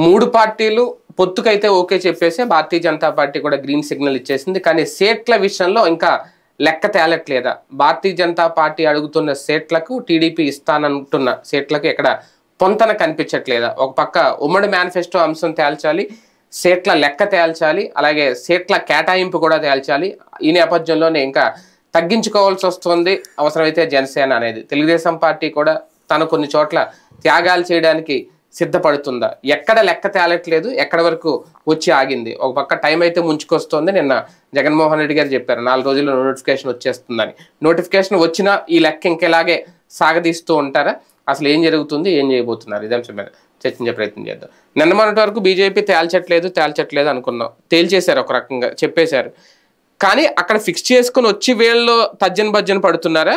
మూడు పార్టీలు పొత్తుకైతే ఓకే చెప్పేసి భారతీయ జనతా పార్టీ కూడా గ్రీన్ సిగ్నల్ ఇచ్చేసింది. కానీ సీట్ల విషయంలో ఇంకా లెక్క తేలట్లేదా? భారతీయ జనతా పార్టీ అడుగుతున్న సీట్లకు, టీడీపీ ఇస్తానంటున్న సీట్లకు ఎక్కడ పొంతన కనిపించట్లేదా? ఒక పక్క ఉమ్మడి మేనిఫెస్టో అంశం తేల్చాలి, సీట్ల లెక్క తేల్చాలి, అలాగే సీట్ల కేటాయింపు కూడా తేల్చాలి. ఈ నేపథ్యంలోనే ఇంకా తగ్గించుకోవాల్సి వస్తుంది అవసరమైతే జనసేన అనేది. తెలుగుదేశం పార్టీ కూడా తను కొన్ని చోట్ల త్యాగాలు చేయడానికి సిద్ధపడుతుందా? ఎక్కడ లెక్క తేలట్లేదు, ఎక్కడ వరకు వచ్చి ఆగింది. ఒక పక్క టైం అయితే ముంచుకొస్తుంది. నిన్న జగన్మోహన్ రెడ్డి గారు చెప్పారు 4 రోజుల్లో నోటిఫికేషన్ వచ్చేస్తుందని. నోటిఫికేషన్ వచ్చినా ఈ లెక్క ఇంకెలాగే సాగదీస్తూ ఉంటారా? అసలు ఏం జరుగుతుంది, ఏం చేయబోతున్నారు? ఇదే అంశం మీద చర్చించే ప్రయత్నం చేద్దాం. నిన్న మొన్నటి వరకు బీజేపీ తేల్చట్లేదు అనుకున్నాం. తేల్చేశారు, ఒక రకంగా చెప్పేశారు. కానీ అక్కడ ఫిక్స్ చేసుకుని వచ్చి వీళ్ళు తర్జన పడుతున్నారా,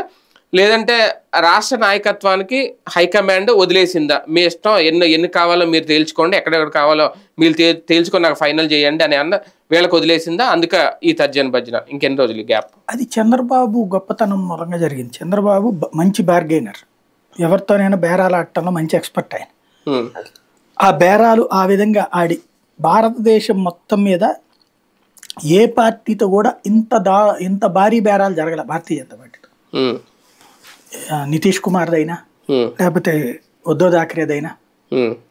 లేదంటే రాష్ట్ర నాయకత్వానికి హైకమాండ్ వదిలేసిందా? మీ ఇష్టం, ఎన్ని కావాలో మీరు తేల్చుకోండి, ఎక్కడెక్కడ కావాలో మీరు తేల్చుకొని నాకు ఫైనల్ చేయండి అని అన్న వీళ్ళకి వదిలేసిందా? అందుక ఈ తర్జన ఇంకెన్ని రోజులు గ్యాప్? అది చంద్రబాబు గొప్పతనం మూలంగా జరిగింది. చంద్రబాబు మంచి బార్గెయినర్, ఎవరితోనైనా బేరాలు ఆడటంలో మంచి ఎక్స్పర్ట్ ఆయన. ఆ బేరాలు ఆ విధంగా ఆడి భారతదేశం మొత్తం మీద ఏ పార్టీతో కూడా ఇంత భారీ బేరాలు జరగల. భారతీయ జనతా పార్టీతో నితీష్ కుమార్దైనా, లేకపోతే ఉద్ధవ్ థాక్రేదైనా,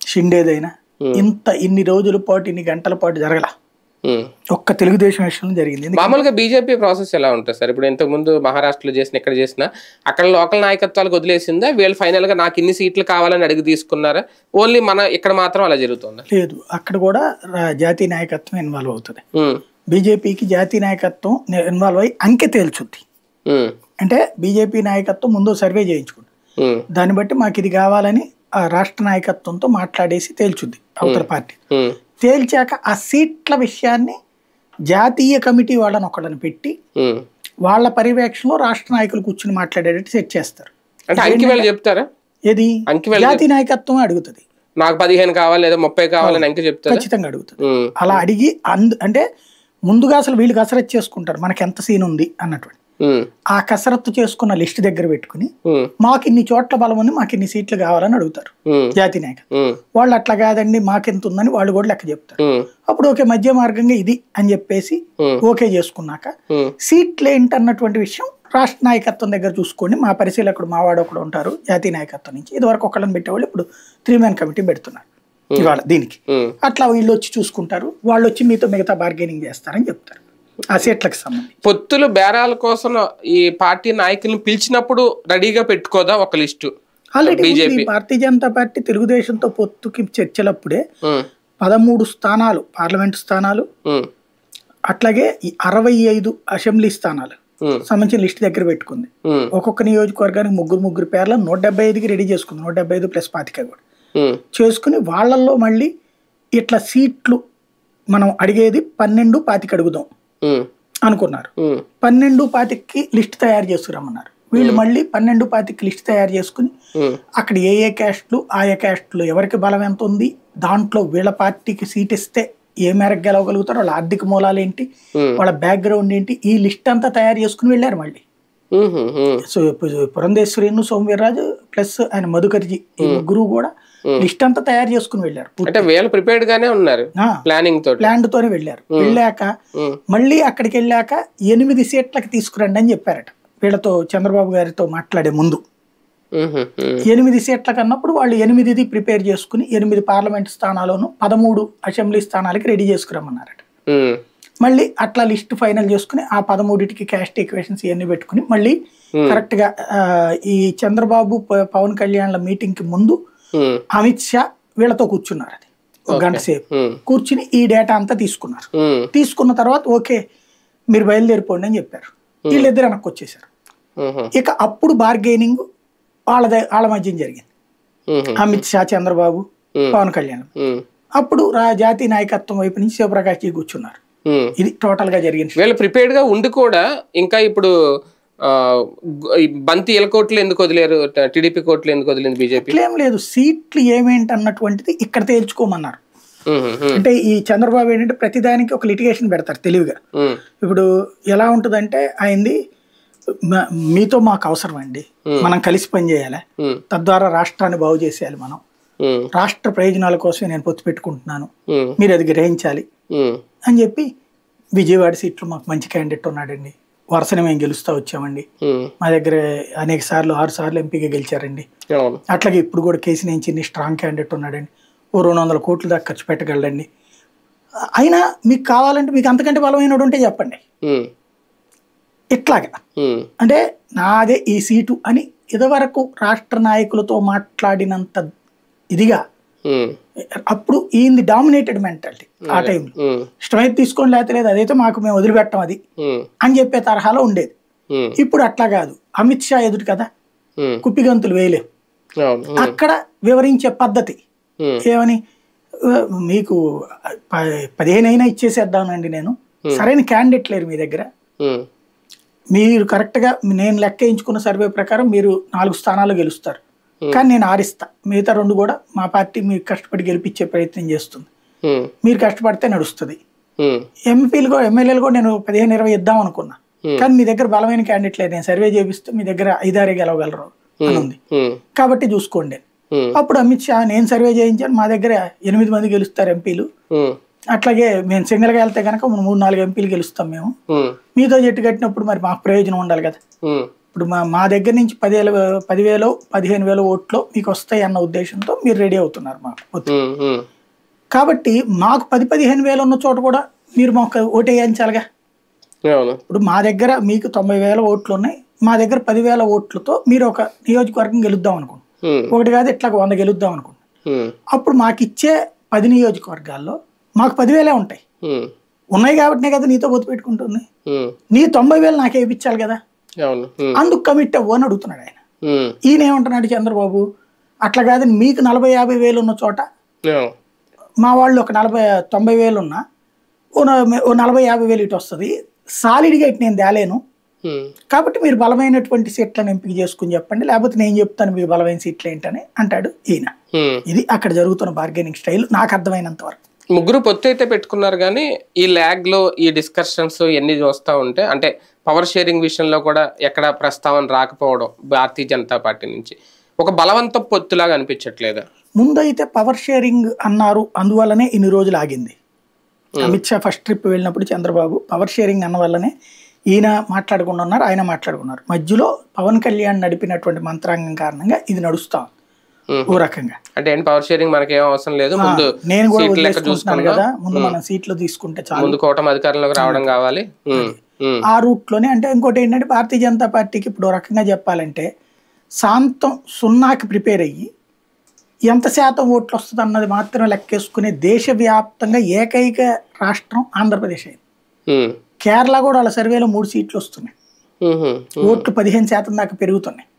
షిండేదైనా ఇన్ని రోజుల పాటు, ఇన్ని గంటల పాటు జరగల. ఒక్క తెలుగుదేశం విషయంలో జరిగింది. మామూలుగా బీజేపీ ప్రాసెస్ ఎలా ఉంటుంది సార్? ఇప్పుడు ఇంతకు ముందు మహారాష్ట్రలో చేసిన, ఎక్కడ చేసినా అక్కడ లోకల్ నాయకత్వాలకు వదిలేసిందా? వీళ్ళు ఫైనల్ గా నాకు ఇన్ని సీట్లు కావాలని అడిగి తీసుకున్నారా? ఓన్లీ మన ఇక్కడ మాత్రం అలా జరుగుతుందా? లేదు, అక్కడ కూడా జాతీయ నాయకత్వం ఇన్వాల్వ్ అవుతుంది. బీజేపీకి జాతీయ నాయకత్వం ఇన్వాల్వ్ అయ్యి అంకె తేల్చుద్ది. అంటే బీజేపీ నాయకత్వం ముందు సర్వే చేయించుకుంటుంది. దాన్ని బట్టి మాకు ఇది కావాలని ఆ రాష్ట్ర నాయకత్వంతో మాట్లాడేసి తేల్చుద్ది అవతల పార్టీ. తేల్చాక ఆ సీట్ల విషయాన్ని జాతీయ కమిటీ వాళ్ళని ఒకళ్ళని పెట్టి వాళ్ళ పర్యవేక్షణలో రాష్ట్ర నాయకులు కూర్చుని మాట్లాడేటట్టు సెట్ చేస్తారు. చెప్తారా? ఏది జాతీయ నాయకత్వం అడుగుతుంది, నాకు 15 కావాలి లేదా 30 కావాలని అంకె చెప్తారు. ఖచ్చితంగా అడుగుతుంది. అలా అడిగి అంటే ముందుగా అసలు వీళ్ళు కసరత్తు చేసుకుంటారు, మనకి ఎంత సీన్ ఉంది అన్నటువంటి. ఆ కసరత్తు చేసుకున్న లిస్ట్ దగ్గర పెట్టుకుని మాకు ఇన్ని చోట్ల బలం ఉంది, మాకు ఇన్ని సీట్లు కావాలని అడుగుతారు జాతీయ నాయకులు. వాళ్ళు అట్లా కాదండి మాకెంత ఉందని వాళ్ళు కూడా లెక్క చెప్తారు. అప్పుడు ఓకే, మధ్య మార్గంగా ఇది అని చెప్పేసి ఓకే చేసుకున్నాక సీట్లు ఏంటన్నటువంటి విషయం రాష్ట్ర నాయకత్వం దగ్గర చూసుకోండి. మా పరిశీలకుడు మావాడు ఒకడు ఉంటారు జాతీయ నాయకత్వం నుంచి. ఇదివరకు ఒకళ్ళని పెట్టేవాళ్ళు, ఇప్పుడు 3 man కమిటీ పెడుతున్నారు ఇవాళ దీనికి. అట్లా వీళ్ళు వచ్చి చూసుకుంటారు, వాళ్ళు వచ్చి మీతో మిగతా బార్గెనింగ్ చేస్తారని చెప్తారు. ఆ సీట్లకు సంబంధించి పొత్తులు బేరాల కోసం ఈ పార్టీ నాయకులను పిలిచినప్పుడు రెడీగా పెట్టుకోదా ఒక list? Already Bharatiya Janata party తెలుగుదేశంతో పొత్తుకి చర్చలప్పుడే 13 స్థానాలు పార్లమెంటు స్థానాలు, అట్లాగే 65 అసెంబ్లీ స్థానాలు సంబంధించిన లిస్ట్ దగ్గర పెట్టుకుంది. ఒక్కొక్క నియోజకవర్గానికి ముగ్గురు పేర్లను 175కి రెడీ చేసుకుంది. 175 + 25 కూడా చేసుకుని వాళ్ళల్లో మళ్ళీ ఇట్లా సీట్లు మనం అడిగేది 12, 25 అడుగుదాం అనుకున్నారు. 12, 25కి లిస్ట్ తయారు చేసుకురమ్మన్నారు. వీళ్ళు మళ్ళీ 12, 25కి లిస్ట్ తయారు చేసుకుని అక్కడ ఏ క్యాస్ట్లు, ఆయా క్యాస్ట్లు ఎవరికి బలం ఎంత ఉంది, దాంట్లో వీళ్ళ పార్టీకి సీట్ ఇస్తే ఏ మేరకు గెలవగలుగుతారో, వాళ్ళ ఆర్థిక మూలాలు ఏంటి, వాళ్ళ బ్యాక్గ్రౌండ్ ఏంటి, ఈ లిస్ట్ అంతా తయారు చేసుకుని వెళ్ళారు. మళ్ళీ సో పురంధేశ్వరిను, సోమవీర్రాజు ప్లస్ ఆయన మధుకర్జీ ఈ ముగ్గురు కూడా లిస్ట్ అంతా తయారు చేసుకుని వెళ్ళారు. ప్లాన్ తోనే వెళ్ళారు. వెళ్ళాక మళ్ళీ అక్కడికి వెళ్ళాక 8 సీట్లకి తీసుకురండి అని చెప్పారట వీళ్ళతో, చంద్రబాబు గారితో మాట్లాడే ముందు. 8 సీట్లకు అన్నప్పుడు వాళ్ళు 8ది ప్రిపేర్ చేసుకుని 8 పార్లమెంట్ స్థానాలను 13 అసెంబ్లీ స్థానాలకి రెడీ చేసుకురమ్మన్నారట. మళ్ళీ అట్లా లిస్ట్ ఫైనల్ చేసుకుని ఆ 13కి క్యాస్ట్ ఈక్వేషన్స్ ఇవన్నీ పెట్టుకుని మళ్ళీ కరెక్ట్ గా ఈ చంద్రబాబు పవన్ కళ్యాణ్ల మీటింగ్ కి ముందు అమిత్ షా వీళ్ళతో కూర్చున్నారు. అది 1 గంట సేపు కూర్చుని ఈ డేటా అంతా తీసుకున్నారు. తీసుకున్న తర్వాత ఓకే మీరు బయలుదేరిపోండి అని చెప్పారు. వీళ్ళిద్దరు వెనక్కి వచ్చేసారు. ఇక అప్పుడు బార్గెనింగ్ వాళ్ళ మధ్య జరిగింది, అమిత్ షా, చంద్రబాబు, పవన్ కళ్యాణ్. అప్పుడు జాతీయ నాయకత్వం వైపు నుంచి శివప్రకాష్ జీ కూర్చున్నారు. ఇది టోటల్ గా జరిగింది. వీళ్ళు ప్రిపేర్డ్ గా ఉండి కూడా ఇంకా ఇప్పుడు బంతి ఎలకోట్లు ఎందుకు వదిలేరు, టీడీపీ కోట్లు ఎందుకు వదిలేదు బీజేపీ? ఏం లేదు, సీట్లు ఏమేంటి అన్నటువంటిది ఇక్కడ తేల్చుకోమన్నారు. అంటే ఈ చంద్రబాబు ఏంటంటే ప్రతిదానికి ఒక లిటిగేషన్ పెడతారు తెలివిగా. ఇప్పుడు ఎలా ఉంటుందంటే ఆయనది మీతో మాకు అవసరం అండి, మనం కలిసి పనిచేయాలి, తద్వారా రాష్ట్రాన్ని బాగు చేసేయాలి మనం రాష్ట్ర ప్రయోజనాల కోసమే నేను పొత్తు పెట్టుకుంటున్నాను, మీరు అది గ్రహించాలి అని చెప్పి విజయవాడ సీట్లో మాకు మంచి క్యాండిడేట్ ఉన్నాడండి, వరుసనే మేము గెలుస్తూ వచ్చామండి, మా దగ్గర అనేక సార్లు 6 సార్లు ఎంపీగా గెలిచారండి, అట్లాగే ఇప్పుడు కూడా కేసీనేని స్ట్రాంగ్ క్యాండిడేట్ ఉన్నాడండి, ఓ 200 కోట్ల దాకా ఖర్చు పెట్టగలడండి, అయినా మీకు కావాలంటే మీకు అంతకంటే బలమైన ఉంటే చెప్పండి, ఇట్లాగా అంటే నాదే ఈ సీటు అని ఇదివరకు రాష్ట్ర నాయకులతో మాట్లాడినంత ఇదిగా అప్పుడు ఈయనది డామినేటెడ్ మెంటాలిటీ ఆ టైంలో, ఇష్టమైతే తీసుకోండి లేకపోతే లేదు, అదైతే మాకు మేము వదిలిపెట్టాం అది అని చెప్పే తరహాలో ఉండేది. ఇప్పుడు అట్లా కాదు, అమిత్ షా ఎదుటి కదా కుప్పిగంతులు వేయలేవు, అక్కడ వివరించే పద్ధతి ఏమని మీకు 15 అయినా ఇచ్చేసేద్దానండి, నేను సరైన క్యాండిడేట్ లేరు మీ దగ్గర, మీరు కరెక్ట్గా నేను లెక్క వేయించుకున్న సర్వే ప్రకారం మీరు 4 స్థానాలు గెలుస్తారు, కానీ నేను ఆరిస్తా, మిగతా 2 కూడా మా పార్టీ మీకు కష్టపడి గెలిపించే ప్రయత్నం చేస్తుంది, మీరు కష్టపడితే నడుస్తుంది. ఎంపీలు కూడా ఎమ్మెల్యేలు కూడా నేను 15-20 ఇద్దాం అనుకున్నా, కానీ మీ దగ్గర బలమైన క్యాండిడేట్ లేదు, నేను సర్వే చేపిస్తే మీ దగ్గర 5-6 గెలవగలరు అని ఉంది, కాబట్టి చూసుకోండి. అప్పుడు అమిత్ షా నేను సర్వే చేయించాను, మా దగ్గర 8 మంది గెలుస్తారు ఎంపీలు, అట్లాగే మేము సింగిల్గా వెళ్తే కనుక 3-4 ఎంపీలు గెలుస్తాం, మేము మీతో జట్టు కట్టినప్పుడు మరి మాకు ప్రయోజనం ఉండాలి కదా, ఇప్పుడు మా దగ్గర నుంచి 10,000-15,000 ఓట్లు మీకు వస్తాయి అన్న ఉద్దేశంతో మీరు రెడీ అవుతున్నారు మాకు, కాబట్టి మాకు 10-15 వేలు ఉన్న చోట కూడా మీరు మాకు ఓటు వేయించాలిగా. ఇప్పుడు మా దగ్గర మీకు 90,000 ఓట్లు ఉన్నాయి, మా దగ్గర 10,000 ఓట్లతో మీరు ఒక నియోజకవర్గం గెలుద్దాం అనుకోండి, ఒకటి కాదు ఇట్లా 100 గెలుద్దాం అనుకోండి, అప్పుడు మాకు ఇచ్చే 10 నియోజకవర్గాల్లో మాకు 10,000 ఉంటాయి, ఉన్నాయి కాబట్టినే కదా నీతో పొత్తు పెట్టుకుంటుంది, నీ 90,000 నాకే ఇప్పించాలి కదా, అందుకు కమిట్ అవ్వు అని అడుగుతున్నాడు ఆయన. ఈయన ఏమంటున్నాడు చంద్రబాబు, అట్లా కాదని మీకు 40-50 వేలు ఉన్న చోట మా వాళ్ళు ఒక 90,000 ఉన్నా ఓ 40-50 వేలు ఇటు వస్తుంది, సాలిడ్గా ఇటు నేను తేలేను, కాబట్టి మీరు బలమైనటువంటి సీట్లను ఎంపిక చేసుకుని చెప్పండి, లేకపోతే నేను చెప్తాను మీకు బలమైన సీట్లు ఏంటని అంటాడు ఈయన. ఇది అక్కడ జరుగుతున్న బార్గెనింగ్ స్టైల్ నాకు అర్థమైనంత వరకు. ముగ్గురు పొత్తు అయితే పెట్టుకున్నారు, కానీ ఈ ల్యాగ్ లో ఈ డిస్కషన్స్ ఎన్ని చూస్తూ ఉంటే అంటే పవర్ షేరింగ్ విషయంలో కూడా ఎక్కడ ప్రస్తావన రాకపోవడం భారతీయ జనతా పార్టీ నుంచి ఒక బలవంత పొత్తులాగా అనిపించట్లేదా? ముందైతే పవర్ షేరింగ్ అన్నారు, అందువల్లనే ఇన్ని రోజులు ఆగింది. అమిత్ షా ఫస్ట్ ట్రిప్ వెళ్ళినప్పుడు చంద్రబాబు పవర్ షేరింగ్ అన్న వల్లనే ఈయన మాట్లాడుకుని ఉన్నారు, ఆయన మాట్లాడుకున్నారు, మధ్యలో పవన్ కళ్యాణ్ నడిపినటువంటి మంత్రాంగం కారణంగా ఇది నడుస్తా ఓ రకంగా. అంటే పవర్ షేరింగ్ మనకి ఏం అవసరం లేదు, ముందు నేను కూడా చూసుకున్నాను కదా, ముందు మనం సీట్లు తీసుకుంటే చాలు, ముందు కూటమి అధికారంలోకి రావడం కావాలి, ఆ రూట్ లోనే. అంటే ఇంకోటి ఏంటంటే భారతీయ జనతా పార్టీకి ఇప్పుడు రకంగా చెప్పాలంటే శాంతం 0కి ప్రిపేర్ అయ్యి ఎంత శాతం ఓట్లు వస్తుంది అన్నది మాత్రం లెక్కేసుకునే దేశవ్యాప్తంగా ఏకైక రాష్ట్రం ఆంధ్రప్రదేశ్ అయింది. కేరళ కూడా వాళ్ళ సర్వేలో 3 సీట్లు వస్తున్నాయి, ఓట్లు 15% దాకా పెరుగుతున్నాయి.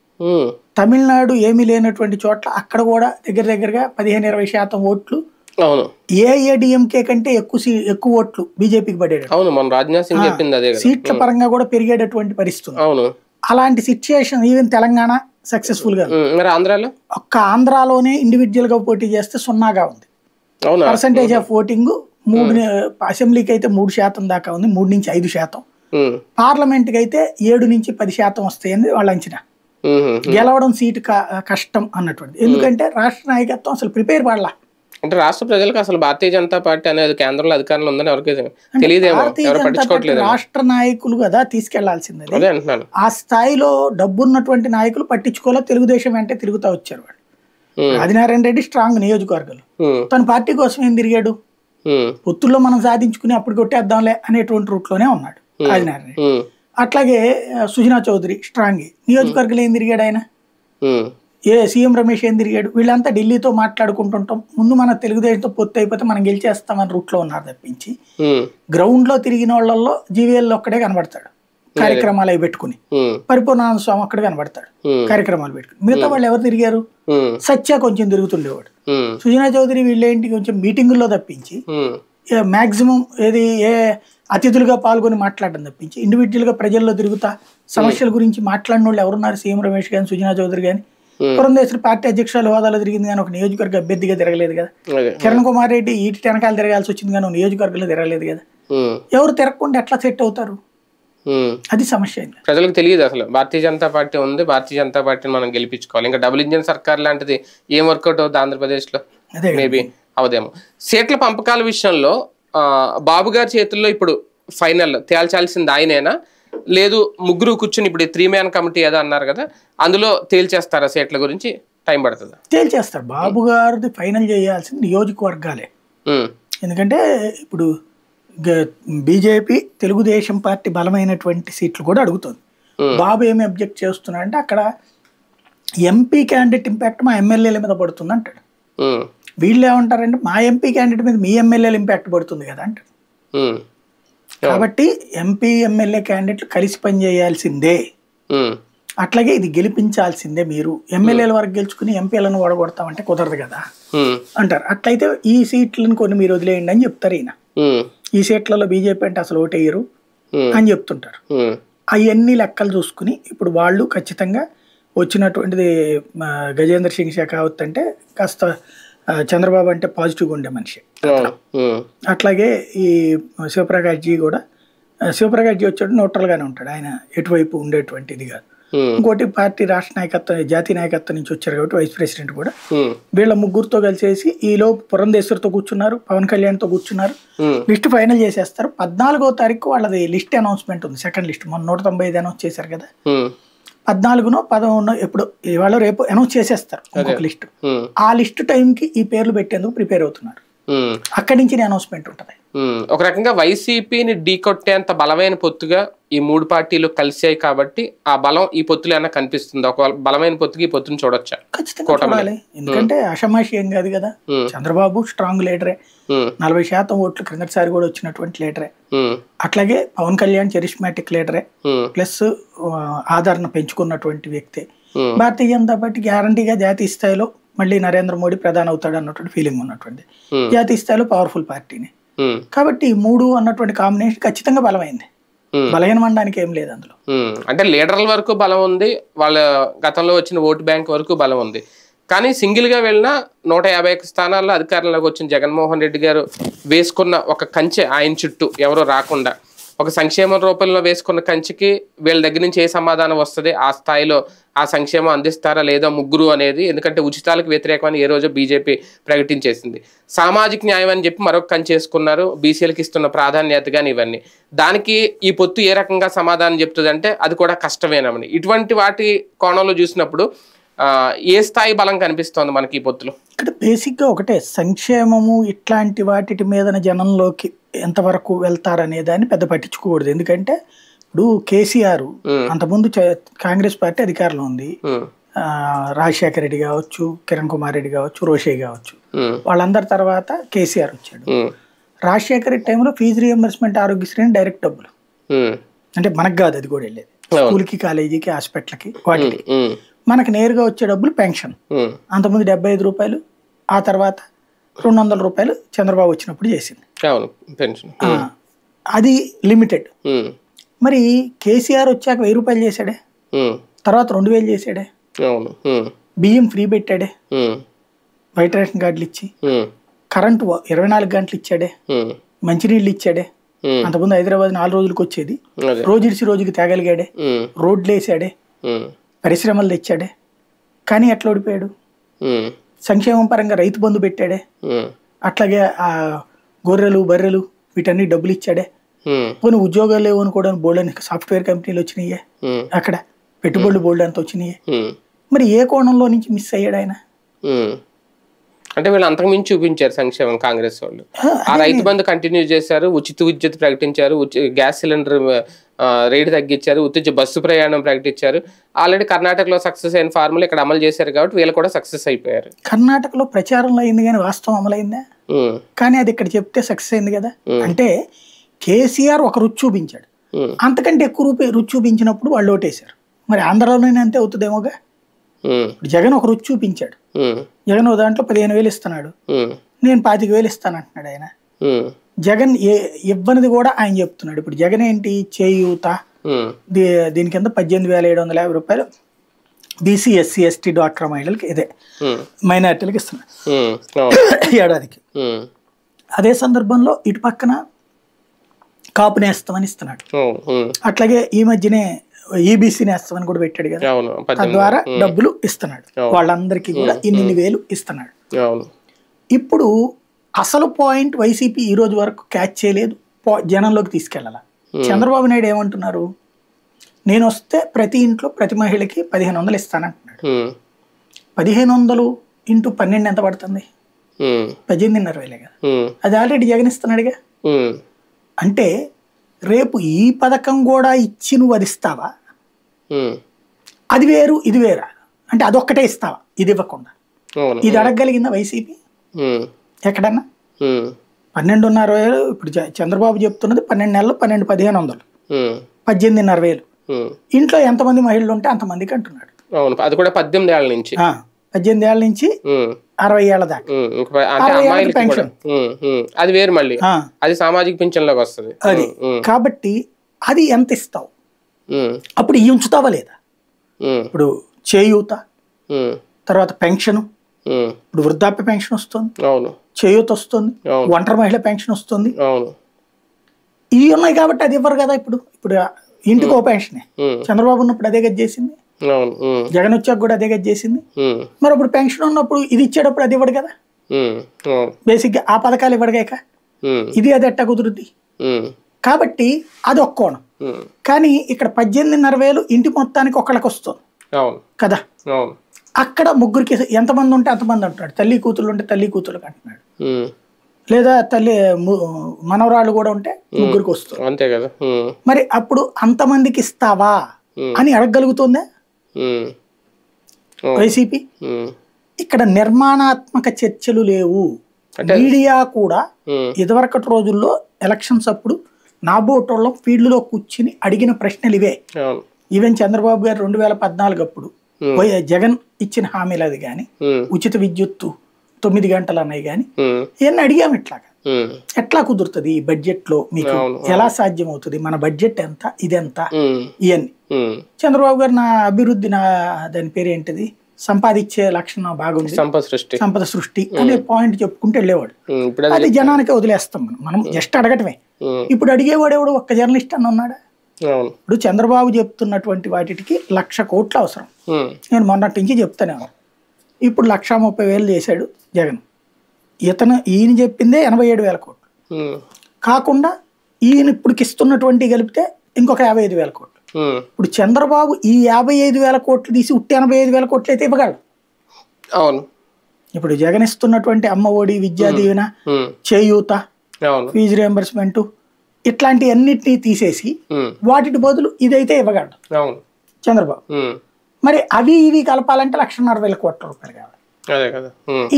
తమిళనాడు ఏమీ లేనటువంటి చోట్ల అక్కడ కూడా దగ్గరగా 15-20% ఓట్లు ఏఐఏడిఎంకే కంటే ఎక్కువ ఓట్లు బీజేపీకి పడేది. సీట్ల పరంగా కూడా పెరిగేటటువంటి పరిస్థితి. అలాంటి సిచ్యుయేషన్ ఈవెన్ తెలంగాణ సక్సెస్ఫుల్ గా, ఒక్క ఆంధ్రాలోనే ఇండివిజువల్ గా పోటీ చేస్తే 0గా ఉంది పర్సంటేజ్ ఆఫ్ ఓటింగ్. 3 అసెంబ్లీకి అయితే 3% దాకా ఉంది, 3-5%. పార్లమెంట్ కి అయితే 7-10% వస్తాయని వాళ్ళ అంచనా. గెలవడం సీటు కష్టం అన్నటువంటి, ఎందుకంటే రాష్ట్ర నాయకత్వం అసలు ప్రిపేర్ పడలా. అంటే రాష్ట్ర ప్రజలకు అసలు భారతీయ జనతా పార్టీ అనేది కేంద్రంలో అధికారంలో ఉందని ఎవరికి తెలియదేమో, రాష్ట్ర నాయకులు కదా తీసుకెళ్లాల్సింది. ఆ స్థాయిలో డబ్బున్నటువంటి నాయకులు పట్టించుకోలే, తెలుగుదేశం వెంటే తిరుగుతా వచ్చారు వాళ్ళు. ఆదినారాయణ రెడ్డి స్ట్రాంగ్ నియోజకవర్గాలు, తన పార్టీ కోసం ఏం తిరిగాడు, పొత్తుల్లో మనం సాధించుకుని అప్పుడు కొట్టేద్దాంలే అనేటువంటి రూట్ లోనే ఉన్నాడు ఆదినారాయణ రెడ్డి. అట్లాగే సుజనా చౌదరి స్ట్రాంగ్ నియోజకవర్గాలు ఏం తిరిగాడు ఆయన, సీఎం రమేష్ ఏం తిరిగాడు, వీళ్ళంతా ఢిల్లీతో మాట్లాడుకుంటుంటాం, ముందు మన తెలుగుదేశంతో పొత్తు అయిపోతే మనం గెలిచేస్తామని రూట్ లో ఉన్నారు తప్పించి గ్రౌండ్ లో తిరిగిన వాళ్ళల్లో జీవీఎల్ ఒక్కడే కనబడతాడు కార్యక్రమాలు అవి పెట్టుకుని, పరిపూర్ణానంద స్వామి ఒక్కడే కనబడతాడు కార్యక్రమాలు పెట్టుకుని. మిగతా వాళ్ళు ఎవరు తిరిగారు, సత్య కొంచెం తిరుగుతుండేవాడు, సుజనా చౌదరి వీళ్ళేంటి కొంచెం మీటింగుల్లో తప్పించి మాక్సిమం ఏ అతిథులుగా పాల్గొని మాట్లాడడం తప్పించి ఇండివిజువల్ గా ప్రజల్లో తిరుగుతా సమస్యల గురించి మాట్లాడిన వాళ్ళు ఎవరున్నారు, సీఎం రమేష్ గాని సుజనా చౌదరి గాని. పురంధేశ్వరి పార్టీ అధ్యక్షురాలు హోదాలో తిరిగింది కానీ ఒక నియోజకవర్గ అభ్యర్థిగా తిరగలేదు కదా. కిరణ్ కుమార్ రెడ్డి ఈటి వెనకాల తిరగాల్సి వచ్చింది కానీ నియోజకవర్గంలో తిరగలేదు కదా. ఎవరు తిరగకుండా ఎట్లా సెట్ అవుతారు? అది సమస్య అయింది. ప్రజలకు తెలియదు అసలు భారతీయ జనతా పార్టీ ఉంది, భారతీయ జనతా పార్టీని మనం గెలిపించుకోవాలి. ఇంకా డబుల్ ఇంజిన్ సర్కార్ లాంటిది ఏం వర్కౌట్ అవుతుంది ఆంధ్రప్రదేశ్లో? మేబీ అవదేమో. సీట్ల పంపకాల విషయంలో బాబు గారి చేతుల్లో ఇప్పుడు ఫైనల్ తేల్చాల్సింది ఆయనేనా, లేదు ముగ్గురు కూర్చుని ఇప్పుడు 3-man కమిటీ ఏదో అన్నారు కదా, అందులో తేల్చేస్తారా సీట్ల గురించి? టైం పడుతుందా? తేల్చేస్తారు. బాబు గారిది ఫైనల్ చేయాల్సింది నియోజకవర్గాలే. ఎందుకంటే ఇప్పుడు బీజేపీ తెలుగుదేశం పార్టీ బలమైనటువంటి సీట్లు కూడా అడుగుతుంది. బాబు ఏమి అబ్జెక్ట్ చేస్తున్నాడంటే అక్కడ ఎంపీ క్యాండిడేట్ ఇంపాక్ట్ మా ఎమ్మెల్యేల మీద పడుతుంది అంటాడు. వీళ్ళు ఏమంటారంటే మా ఎంపీ క్యాండిడేట్ మీద మీ ఎమ్మెల్యేల ఇంపాక్ట్ పడుతుంది కదా అంటాడు. కాబట్టి ఎంపీ ఎమ్మెల్యే క్యాండిడేట్లు కలిసి పనిచేయాల్సిందే, అట్లాగే ఇది గెలిపించాల్సిందే. మీరు ఎమ్మెల్యేల వరకు గెలుచుకుని ఎంపీలను ఓడగొడతామంటే కుదరదు కదా అంటారు. అట్లయితే ఈ సీట్లను కొన్ని మీరు వదిలేయండి అని చెప్తారు. ఈయన ఈ సీట్లలో బీజేపీ అంటే అసలు ఓటేయరు అని చెప్తుంటారు. అవన్నీ లెక్కలు చూసుకుని ఇప్పుడు వాళ్ళు ఖచ్చితంగా వచ్చినటువంటిది గజేంద్ర సింగ్ షెకావత్ అంటే కాస్త చంద్రబాబు అంటే పాజిటివ్గా ఉండే మనిషి. అట్లాగే ఈ శివప్రకాష్ జీ కూడా, శివప్రకాష్ జీ వచ్చాడు న్యూట్రల్గానే ఉంటాడు, ఆయన ఎటువైపు ఉండేటువంటిది కాదు. ఇంకోటి పార్టీ రాష్ట్ర నాయకత్వం జాతీయ నాయకత్వం నుంచి వచ్చారు కాబట్టి వైస్ ప్రెసిడెంట్ కూడా వీళ్ళ ముగ్గురుతో కలిసేసి ఈలోపు పురంధేశ్వరితో కూర్చున్నారు, పవన్ కళ్యాణ్తో కూర్చున్నారు, లిస్ట్ ఫైనల్ చేసేస్తారు. 14వ తారీఖు వాళ్ళది లిస్ట్ అనౌన్స్మెంట్ ఉంది, సెకండ్ లిస్ట్. మొన్న 195 అనౌన్స్ చేశారు కదా, 14నో 11నో ఎప్పుడు ఇవాళ రేపు అనౌన్స్ చేసేస్తారు ఇంకొక లిస్ట్. ఆ లిస్ట్ టైంకి ఈ పేర్లు పెట్టేందుకు ప్రిపేర్ అవుతున్నారు. అక్కడి నుంచి అనౌన్స్మెంట్ ఉంటుంది. ఒక రకంగా వైసీపీని ఢీకొట్టేంత బలమైన పొత్తుగా ఈ 3 పార్టీలు కలిసాయి కాబట్టి ఆ బలం ఈ పొత్తులు ఏమైనా కనిపిస్తుంది? ఒక బలమైన పొత్తుకి ఈ పొత్తుని చూడొచ్చా? ఖచ్చితంగా చూడాలి. ఎందుకంటే అషమాషి ఏం కాదు కదా, చంద్రబాబు స్ట్రాంగ్ లీడరే, 40% ఓట్లు క్రిందటిసారి కూడా వచ్చినటువంటి లీడరే. అట్లాగే పవన్ కళ్యాణ్ చరిష్మాటిక్ లీడరే, ప్లస్ ఆదరణ పెంచుకున్నటువంటి వ్యక్తే. భారతీయ జనతా పార్టీ గ్యారంటీగా జాతీయ స్థాయిలో మళ్ళీ నరేంద్ర మోడీ ప్రధాని అవుతాడు అన్నటువంటి ఫీలింగ్ ఉన్నటువంటి జాతీయ స్థాయిలో పవర్ఫుల్ పార్టీని. కాబట్టి 3 అన్నటువంటి కాంబినేషన్ ఖచ్చితంగా బలమైంది, బలహీనం అనడానికి ఏం లేదు అందులో. అంటే లీడర్ల వరకు బలం ఉంది, వాళ్ళ గతంలో వచ్చిన ఓటు బ్యాంక్ వరకు బలం ఉంది. కానీ సింగిల్ గా వెళ్ళిన 151 స్థానాల్లో అధికారంలోకి వచ్చిన జగన్మోహన్ రెడ్డి గారు వేసుకున్న ఒక కంచె ఆయన చుట్టూ ఎవరో రాకుండా, ఒక సంక్షేమం రూపంలో వేసుకున్న కంచికి వీళ్ళ దగ్గర నుంచి ఏ సమాధానం వస్తుంది, ఆ స్థాయిలో ఆ సంక్షేమం అందిస్తారా లేదా ముగ్గురు అనేది. ఎందుకంటే ఉచితాలకు వ్యతిరేకమని ఏ రోజు బీజేపీ ప్రకటించేసింది. సామాజిక న్యాయం అని చెప్పి మరొక కంచి వేసుకున్నారు, బీసీలకు ఇస్తున్న ప్రాధాన్యత కానీ ఇవన్నీ. దానికి ఈ పొత్తు ఏ రకంగా సమాధానం చెప్తుందంటే అది కూడా కష్టమేనమని. ఇటువంటి వాటి కోణంలో చూసినప్పుడు ఏ స్థాయి బలం కనిపిస్తోంది మనకి ఈ పొత్తులో? ఇక్కడ బేసిక్గా ఒకటే, సంక్షేమము ఇట్లాంటి వాటి మీద జనంలోకి ఎంతవరకు వెళ్తారనే దాన్ని పెద్ద పట్టించుకోకూడదు. ఎందుకంటే ఇప్పుడు కేసీఆర్ అంతకుముందు కాంగ్రెస్ పార్టీ అధికారంలో ఉంది, రాజశేఖర రెడ్డి కావచ్చు, కిరణ్ కుమార్ రెడ్డి కావచ్చు, రోషయ్య కావచ్చు, వాళ్ళందరి తర్వాత కేసీఆర్ వచ్చాడు. రాజశేఖర రెడ్డి టైంలో ఫీజు రియంబర్స్మెంట్ ఆరోగ్యశ్రీ డైరెక్ట్ డబ్బులు, అంటే మనకు కాదు అది కూడా వెళ్ళేది, స్కూల్కి కాలేజీకి హాస్పిటల్కి వాటికి. మనకు నేరుగా వచ్చే డబ్బులు పెన్షన్, అంతకుముందు 75 రూపాయలు, ఆ తర్వాత 200 రూపాయలు చంద్రబాబు వచ్చినప్పుడు చేసింది అది లిమిటెడ్. మరి కేసీఆర్ వచ్చాక 1000 రూపాయలు చేశాడే, తర్వాత 2000 చేశాడే, బియ్యం ఫ్రీ పెట్టాడే, వైట్ రేషన్ కార్డులు ఇచ్చి, కరెంటు 24 గంటలు ఇచ్చాడే, మంచినీళ్ళు ఇచ్చాడే. అంతకుముందు హైదరాబాద్ 4 రోజులకు వచ్చేది, రోజు ఇడిచి రోజుకి తేగలిగాడే, రోడ్లు వేసాడే, పరిశ్రమలు తెచ్చాడే. కానీ ఎట్లా ఓడిపోయాడు? సంక్షేమం పరంగా రైతు బంధు పెట్టాడే, అట్లాగే ఆ గొర్రెలు బర్రెలు వీటన్ని డబ్బులు ఇచ్చాడే. పోనీ ఉద్యోగాలు లేవు అనుకోవడానికి బోల్డ్ అని సాఫ్ట్వేర్ కంపెనీలు వచ్చినాయే, అక్కడ పెట్టుబడులు బోల్డ్ అంత వచ్చినాయే. మరి ఏ కోణంలో నుంచి మిస్ అయ్యాడు ఆయన? అంటే వీళ్ళు అంతకు మించి చూపించారు సంక్షేమం కాంగ్రెస్ వాళ్ళు. ఆ రైతు బంధు కంటిన్యూ చేశారు, ఉచిత విద్యుత్ ప్రకటించారు, గ్యాస్ సిలిండర్ రేటు తగ్గించారు, ఉచిత బస్సు ప్రయాణం ప్రకటించారు. ఆల్రెడీ కర్ణాటకలో సక్సెస్ అయిన ఫార్ములా ఇక్కడ అమలు చేశారు కాబట్టి వీళ్ళు కూడా సక్సెస్ అయిపోయారు. కర్ణాటకలో ప్రచారంలో అయింది కానీ వాస్తవం అమలైందా? కానీ అది ఇక్కడ చెప్తే సక్సెస్ అయింది కదా. అంటే కేసీఆర్ ఒక రుచి చూపించాడు, అంతకంటే ఎక్కువ రుచి చూపించినప్పుడు వాళ్ళు ఓటేశారు. మరి ఆంధ్రాలోనే అంతే అవుతుందేమోగా. జగన్ ఒక రుచి చూపించాడు, జగన్ దాంట్లో 15,000 ఇస్తున్నాడు, నేను 25,000 ఇస్తాను అంటున్నాడు ఆయన. జగన్ ఇవ్వనిది కూడా ఆయన చెప్తున్నాడు. ఇప్పుడు జగన్ ఏంటి, చేయూత దీని కింద 18,750 రూపాయలు బీసీ ఎస్సీ ఎస్టీ డ్వాక్రా మహిళలకి, ఇదే మైనార్టీలకు ఇస్తున్నాడు ఏడాదికి. అదే సందర్భంలో ఇటు పక్కన కాపు నేస్తామని ఇస్తున్నాడు. అట్లాగే ఈ మధ్యనే ఈబీసీ నేస్తామని కూడా పెట్టాడు కదా, తద్వారా డబ్బులు ఇస్తున్నాడు. వాళ్ళందరికీ కూడా ఇన్ని వేలు ఇస్తున్నాడు. ఇప్పుడు అసలు పాయింట్ వైసీపీ ఈ రోజు వరకు క్యాచ్ చేయలేదు, జనంలోకి తీసుకెళ్ళాల. చంద్రబాబు నాయుడు ఏమంటున్నారు, నేను వస్తే ప్రతి ఇంట్లో ప్రతి మహిళకి 1500 ఇస్తానంటున్నాడు. 1500 ఇంటూ 12 ఎంత పడుతుంది? 18,500 కదా. అది ఆల్రెడీ జగన్ ఇస్తున్నాడుగా. అంటే రేపు ఈ పథకం కూడా ఇచ్చి నువ్వు అది ఇస్తావా? అది వేరు ఇది వేరా అంటే అదొక్కటే ఇస్తావా? ఇది ఇవ్వకుండా ఇది అడగగలిగిందా వైసీపీ ఎక్కడన్నా? 12,500 ఇప్పుడు చంద్రబాబు చెప్తున్నది 12 నెలలు 12,1500 18,500 ఇంట్లో ఎంతమంది మహిళలు ఉంటే అంతమందికి అంటున్నాడు. అది కూడా 18 ఏళ్ల నుంచి 60 ఏళ్ల దాకా పెన్షన్. అది వేరు, మళ్ళీ అది సామాజిక పింఛన్ లోకి వస్తుంది. అది కాబట్టి అది ఎంత ఇస్తావు? అప్పుడు ఈ ఉంచుతావా లేదా? ఇప్పుడు చేయూత, తర్వాత పెన్షన్, ఇప్పుడు వృద్ధాప్య పెన్షన్ వస్తుంది, చేయూత వస్తుంది, ఒంటరి మహిళ పెన్షన్ వస్తుంది, ఇవి ఉన్నాయి కాబట్టి అది ఇవ్వరు కదా. ఇప్పుడు ఇంటికి ఓ పెన్షనే. చంద్రబాబు ఉన్నప్పుడు అదే గది చేసింది, జగన్ వచ్చాక కూడా అదే గది చేసింది. మరి ఇప్పుడు పెన్షన్ ఉన్నప్పుడు ఇది ఇచ్చేటప్పుడు అది ఇవ్వడు కదా. బేసిక్ గా ఆ పథకాలు ఇవ్వడుగాక ఇది అది ఎట్టా కుదురుద్ది? కాబట్టి అది ఒక కోణం. కానీ ఇక్కడ 18,500 ఇంటి మొత్తానికి ఒకళ్ళకి వస్తుంది కదా. అక్కడ ముగ్గురికి ఎంతమంది ఉంటే అంతమంది అంటున్నాడు. తల్లి కూతురు ఉంటే తల్లి కూతురుకి అంటున్నాడు, లేదా తల్లి మనవరాళ్ళు కూడా ఉంటే ముగ్గురికి వస్తుంది అంతే కదా. మరి అప్పుడు అంతమందికి ఇస్తావా అని అడగగలుగుతుందా వైసీపీ? ఇక్కడ నిర్మాణాత్మక చర్చలు లేవు. మీడియా కూడా ఇదివరకటి రోజుల్లో ఎలక్షన్స్ అప్పుడు నాబోటోళ్ళం ఫీల్డ్లో కూర్చుని అడిగిన ప్రశ్నలు ఇవే. ఈవెన్ చంద్రబాబు గారు 2014 అప్పుడు జగన్ ఇచ్చిన హామీలు అది కానీ, ఉచిత విద్యుత్తు 9 గంటలు అన్నాయి కానీ, ఇవన్నీ అడిగాము. ఇట్లాగా ఎట్లా కుదురుతుంది ఈ బడ్జెట్ లో, మీకు ఎలా సాధ్యం అవుతుంది, మన బడ్జెట్ ఎంత, ఇదెంత, ఇవన్నీ. చంద్రబాబు గారు నా అభివృద్ధి, నా దాని పేరు ఏంటిది, సంపాదించే లక్షణం బాగుంది, సంపద సృష్టి అనే పాయింట్ చెప్పుకుంటూ వెళ్ళేవాడు. అది జనానికి వదిలేస్తాం మనం జస్ట్ అడగటమే. ఇప్పుడు అడిగేవాడు ఎవడు? ఒక్క జర్నలిస్ట్ అన్న ఉన్నాడా? ఇప్పుడు చంద్రబాబు చెప్తున్నటువంటి వాటికి 1,00,000 కోట్లు అవసరం. నేను మొన్నటి నుంచి చెప్తానే. ఇప్పుడు 1,30,000 చేశాడు జగన్. ఈయన చెప్పిందే 87,000 కోట్లు కాకుండా ఈయన ఇప్పుడు ఇస్తున్నటువంటి కలిపితే ఇంకొక 55,000 కోట్లు. ఇప్పుడు చంద్రబాబు ఈ 55,000 కోట్లు తీసి ఉట్టి 85,000 కోట్లు అయితే ఇవ్వగలడు. అవును. ఇప్పుడు జగన్ ఇస్తున్నటువంటి అమ్మ ఒడి, విద్యా దీవెన, చేయూత, ఫీజు రియంబర్స్మెంట్ ఇట్లాంటి అన్నిటినీ తీసేసి వాటి బదులు ఇదైతే ఇవ్వగలడు చంద్రబాబు. మరి అవి ఇవి కలపాలంటే 1,40,000 కోట్ల రూపాయలు కావాలి.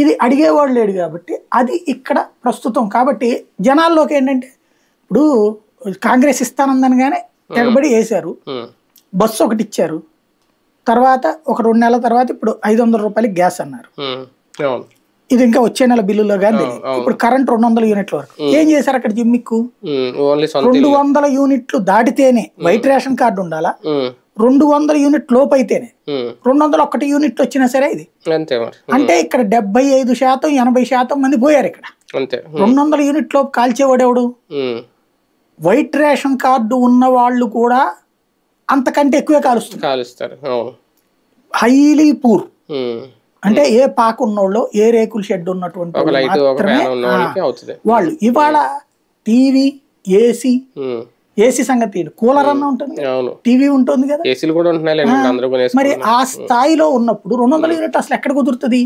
ఇది అడిగేవాడు లేడు కాబట్టి అది ఇక్కడ ప్రస్తుతం. కాబట్టి జనాల్లోకి ఏంటంటే ఇప్పుడు కాంగ్రెస్ ఇస్తానందనగానే తెగబడి వేశారు, బస్సు ఒకటి ఇచ్చారు, తర్వాత ఒక 2 నెలల తర్వాత ఇప్పుడు 500 రూపాయలకి గ్యాస్ అన్నారు. ఇది ఇంకా వచ్చే నెల బిల్లులో కానీ ఇప్పుడు కరెంట్ 200 యూనిట్ల వరకు. ఏం చేశారు అక్కడ జిమ్మిక్కు? 200 యూనిట్లు దాటితేనే వైట్ రేషన్ కార్డు ఉండాలా, 200 యూనిట్ లోపు అయితేనే. 201 యూనిట్లు వచ్చినా సరే ఇది అంటే ఇక్కడ 75% 80% మంది పోయారు. ఇక్కడ 200 యూనిట్ లోపు కాల్చేవాడెవడు? వైట్ రేషన్ కార్డు ఉన్న వాళ్ళు కూడా అంతకంటే ఎక్కువే కాలుస్తారు. హైలీ పూర్ అంటే ఏ పాకు ఉన్నోళ్ళు, ఏ రేకుల షెడ్ ఉన్నటువంటి వాళ్ళు. ఇవాళ టీవీ, ఏసీ సంగతి, కూలర్ అన్న ఉంటుంది, టీవీ ఉంటుంది కదా. మరి ఆ స్థాయిలో ఉన్నప్పుడు 200 యూనిట్ అసలు ఎక్కడ కుదురుతుంది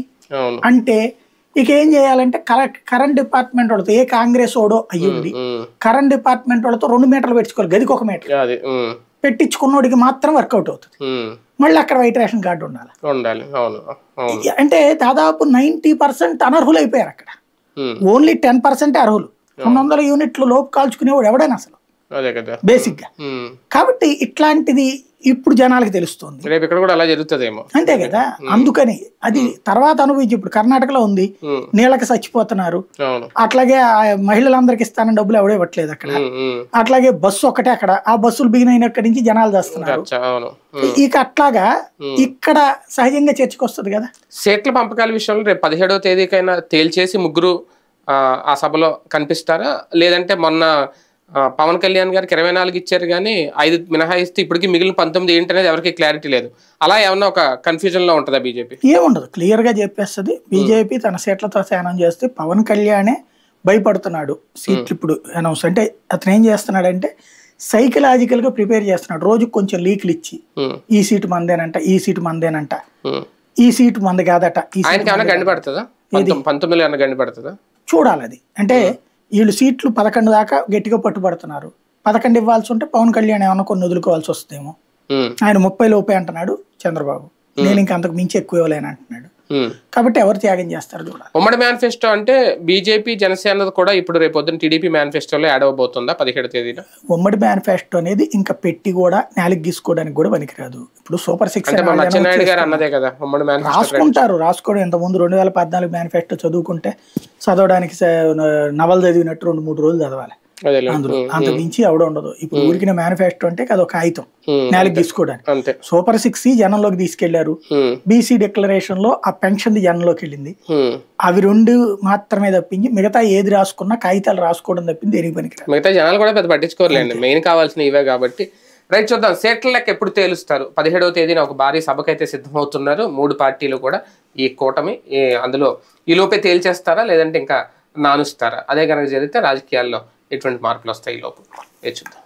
అంటే ఇక ఏం చేయాలంటే కరెంట్ డిపార్ట్మెంట్ వాళ్ళతో, ఏ కాంగ్రెస్ ఓడో అయ్యింది, కరెంట్ డిపార్ట్మెంట్ వాళ్ళతో 2 మీటర్లు పెట్టుకోవాలి, గదికి 1 మీటర్ పెట్టించుకున్నోడికి మాత్రం వర్కౌట్ అవుతుంది. మళ్ళీ అక్కడ వైట్ రేషన్ కార్డు ఉండాలి. అంటే దాదాపు 90% అనర్హులు అయిపోయారు అక్కడ. ఓన్లీ 10% అర్హులు. 200 యూనిట్లు లోపు కాల్చుకునేవాడు ఎవడైనా అసలు బేసిక్ గా. కాబట్టి ఇట్లాంటిది ఇప్పుడు జనాలకు తెలుస్తుంది, అంతే కదా. అందుకని అది తర్వాత అనుభవించి ఇప్పుడు కర్ణాటకలో ఉంది, నీళ్ళకి చచ్చిపోతున్నారు. అట్లాగే మహిళలందరికి ఇస్తానని డబ్బులు ఎవడో ఇవ్వట్లేదు అక్కడ. అట్లాగే బస్సు ఒకటే అక్కడ, ఆ బస్సులు బిగిన్ అయినక్కడి నుంచి జనాలు చేస్తున్నారు. ఇక అట్లాగా ఇక్కడ సహజంగా చర్చకు వస్తుంది కదా. సీట్ల పంపకాల విషయంలో రేపు 17వ తేదీకైనా తేల్చేసి ముగ్గురు ఆ సభలో కనిపిస్తారా? లేదంటే మొన్న పవన్ కళ్యాణ్ గారికి 24 ఇచ్చారు కానీ 5 మినహాయిస్తే ఇప్పటికీ మిగిలిన 19 ఏంటనేది ఎవరికి క్లారిటీ లేదు. అలా ఏమన్నా ఒక కన్ఫ్యూజన్ లో ఉంటుందా బీజేపీ? ఏముండదు, క్లియర్ గా చెప్పేస్తుంది. బీజేపీ తన సీట్లతో శానం చేస్తే పవన్ కళ్యాణే భయపడుతున్నాడు సీట్లు ఇప్పుడు అనౌన్స్. అంటే అతను ఏం చేస్తున్నాడంటే సైకలాజికల్ గా ప్రిపేర్ చేస్తున్నాడు. రోజుకు కొంచెం లీకులు ఇచ్చి ఈ సీటు మందేనంట, ఈ సీటు మందేనంట, ఈ సీటు మంది కాదట, చూడాలి అది. అంటే వీళ్ళు సీట్లు 11 దాకా గట్టిగా పట్టుబడుతున్నారు. 11 ఇవ్వాల్సి ఉంటే పవన్ కళ్యాణ్ ఏమన్నా కొన్ని వదులుకోవాల్సి వస్తుందేమో. ఆయన 30 లోపే అంటున్నాడు చంద్రబాబు, నేను ఇంకా అంతకు మించి ఎక్కువ ఇవ్వలేను అంటున్నాడు. కాబట్టి ఎవరు త్యాగం చేస్తారు చూడాలి. ఉమ్మడి మేనిఫెస్టో అంటే బీజేపీ జనసేన కూడా ఇప్పుడు రేపు పొద్దున టీడీపీ మేనిఫెస్టోలో యాడ్ అవబోతుందా 17వ తేదీన? ఉమ్మడి మేనిఫెస్టో అనేది ఇంకా పెట్టి కూడా నేలకి గీసుకోవడానికి కూడా పనికిరాదు. ఇప్పుడు సూపర్ 6 అచ్చెన్నాయుడు గారు అన్నదే కదా ఉమ్మడి మేనిఫెస్టో రాసుకుంటారు. రాసుకోవడం ఇంతకుముందు 2014 మేనిఫెస్టో చదువుకుంటే చదవడానికి నవలు చదివినట్టు 2-3 రోజులు చదవాలి. అందులో అంత మించి ఎవడ ఉండదు. ఇప్పుడు ఊరికిన మేనిఫెస్టో అంటే అదొక కాగితం నేలకి తీసుకోవడానికి. సూపర్ 6 జనంలోకి తీసుకెళ్లారు. బీసీ డిక్లరేషన్ లో ఆ పెన్షన్ జనంలోకి వెళ్ళింది. అవి 2 మాత్రమే తప్పించి మిగతా ఏది రాసుకున్నా కాగితాలు రాసుకోవడం తప్పింది దేనికి పనికి. మిగతా జనాలు కూడా పెద్ద పట్టించుకోలేండి, మెయిన్ కావాల్సిన ఇవే కాబట్టి. రైట్, చూద్దాం సీట్ల లెక్క ఎప్పుడు తేలుస్తారు. 17వ తేదీన ఒక భారీ సభకైతే సిద్ధమవుతున్నారు 3 పార్టీలు కూడా. ఈ కూటమి అందులో ఈ లోపే తేల్చేస్తారా లేదంటే ఇంకా నానుస్తారా? అదే కనుక జరిగితే రాజకీయాల్లో ఎటువంటి మార్పులు వస్తాయి ఈ లోపు చూద్దాం.